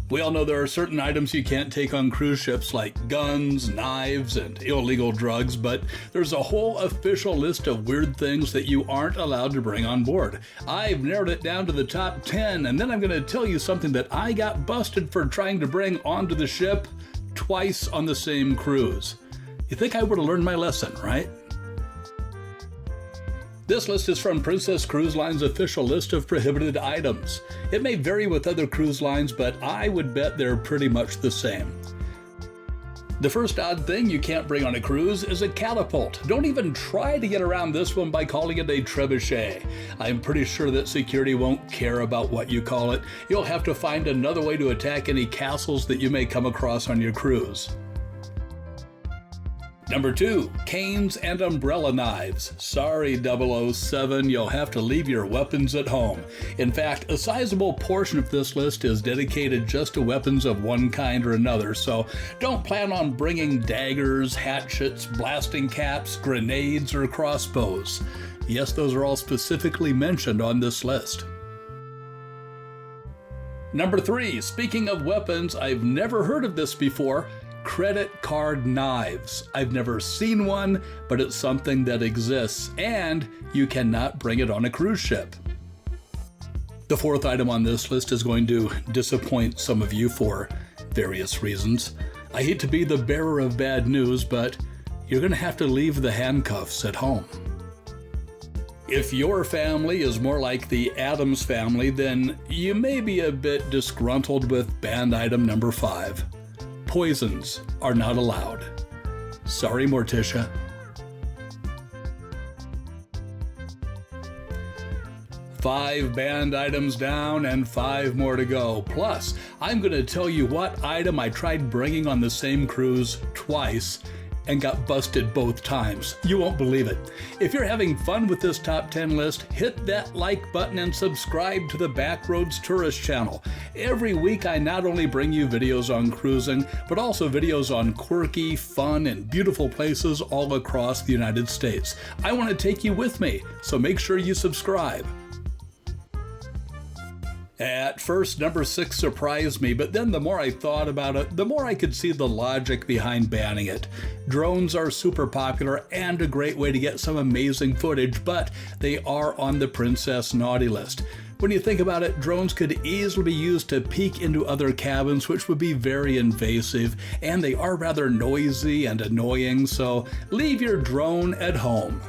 We all know there are certain items you can't take on cruise ships like guns, knives, and illegal drugs, but there's a whole official list of weird things that you aren't allowed to bring on board. I've narrowed it down to the top 10, and then I'm going to tell you something that I got busted for trying to bring onto the ship twice on the same cruise. You think I would have learned my lesson, right? This list is from Princess Cruise Line's official list of prohibited items. It may vary with other cruise lines, but I would bet they're pretty much the same. The first odd thing you can't bring on a cruise is a catapult. Don't even try to get around this one by calling it a trebuchet. I'm pretty sure that security won't care about what you call it. You'll have to find another way to attack any castles that you may come across on your cruise. Number 2, canes and umbrella knives. Sorry, 007, you'll have to leave your weapons at home. In fact, a sizable portion of this list is dedicated just to weapons of one kind or another, so don't plan on bringing daggers, hatchets, blasting caps, grenades, or crossbows. Yes, those are all specifically mentioned on this list. Number 3, speaking of weapons, I've never heard of this before. Credit card knives. I've never seen one, but it's something that exists, and you cannot bring it on a cruise ship. The fourth item on this list is going to disappoint some of you for various reasons. I hate to be the bearer of bad news, but you're going to have to leave the handcuffs at home. If your family is more like the Addams family, then you may be a bit disgruntled with banned item number 5. Poisons are not allowed. Sorry, Morticia. Five banned items down and 5 more to go. Plus, I'm going to tell you what item I tried bringing on the same cruise twice and got busted both times. You won't believe it. If you're having fun with this top 10 list, hit that like button and subscribe to the Backroads Tourist channel. Every week I not only bring you videos on cruising, but also videos on quirky, fun, and beautiful places all across the United States. I want to take you with me, so make sure you subscribe. At first, number 6 surprised me, but then the more I thought about it, the more I could see the logic behind banning it. Drones are super popular and a great way to get some amazing footage, but they are on the Princess Naughty list. When you think about it, drones could easily be used to peek into other cabins, which would be very invasive, and they are rather noisy and annoying, so leave your drone at home.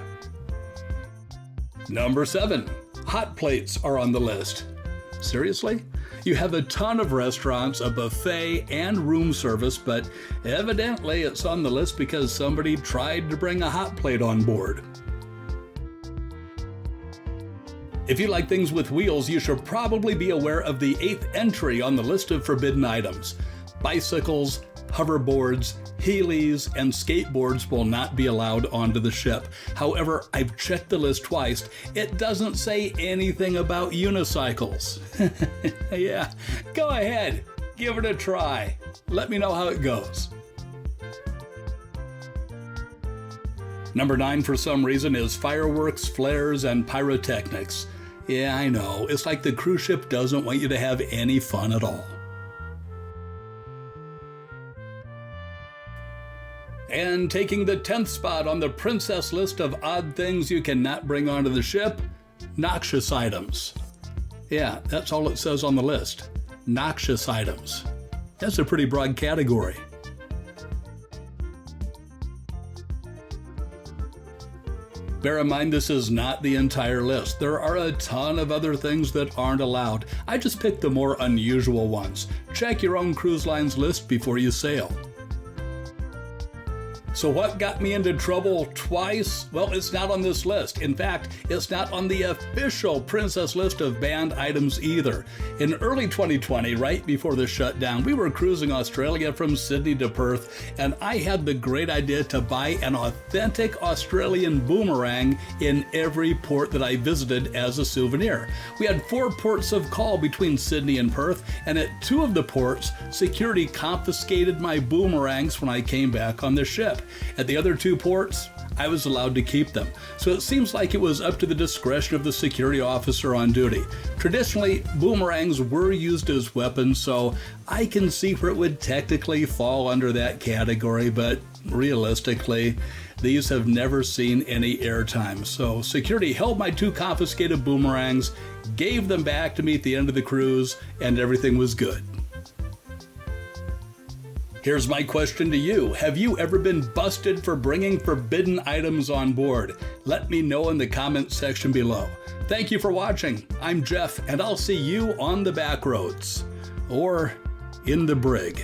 Number 7, hot plates are on the list. Seriously? You have a ton of restaurants, a buffet, and room service, but evidently it's on the list because somebody tried to bring a hot plate on board. If you like things with wheels, you should probably be aware of the 8th entry on the list of forbidden items. Bicycles, hoverboards, Heelys, and skateboards will not be allowed onto the ship. However, I've checked the list twice. It doesn't say anything about unicycles. Yeah, go ahead, give it a try. Let me know how it goes. Number 9, for some reason, is fireworks, flares, and pyrotechnics. Yeah, I know, it's like the cruise ship doesn't want you to have any fun at all. And taking the 10th spot on the Princess list of odd things you cannot bring onto the ship, noxious items. Yeah, that's all it says on the list. Noxious items. That's a pretty broad category. Bear in mind, this is not the entire list. There are a ton of other things that aren't allowed. I just picked the more unusual ones. Check your own cruise line's list before you sail. So what got me into trouble twice? Well, it's not on this list. In fact, it's not on the official Princess list of banned items either. In early 2020, right before the shutdown, we were cruising Australia from Sydney to Perth, and I had the great idea to buy an authentic Australian boomerang in every port that I visited as a souvenir. We had 4 ports of call between Sydney and Perth, and at 2 of the ports, security confiscated my boomerangs when I came back on the ship. ship. At the other 2 ports, I was allowed to keep them. So it seems like it was up to the discretion of the security officer on duty. Traditionally, boomerangs were used as weapons, so I can see where it would technically fall under that category, but realistically, these have never seen any airtime. So security held my 2 confiscated boomerangs, gave them back to me at the end of the cruise, and everything was good. Here's my question to you. Have you ever been busted for bringing forbidden items on board? Let me know in the comments section below. Thank you for watching. I'm Jeff, and I'll see you on the back roads or in the brig.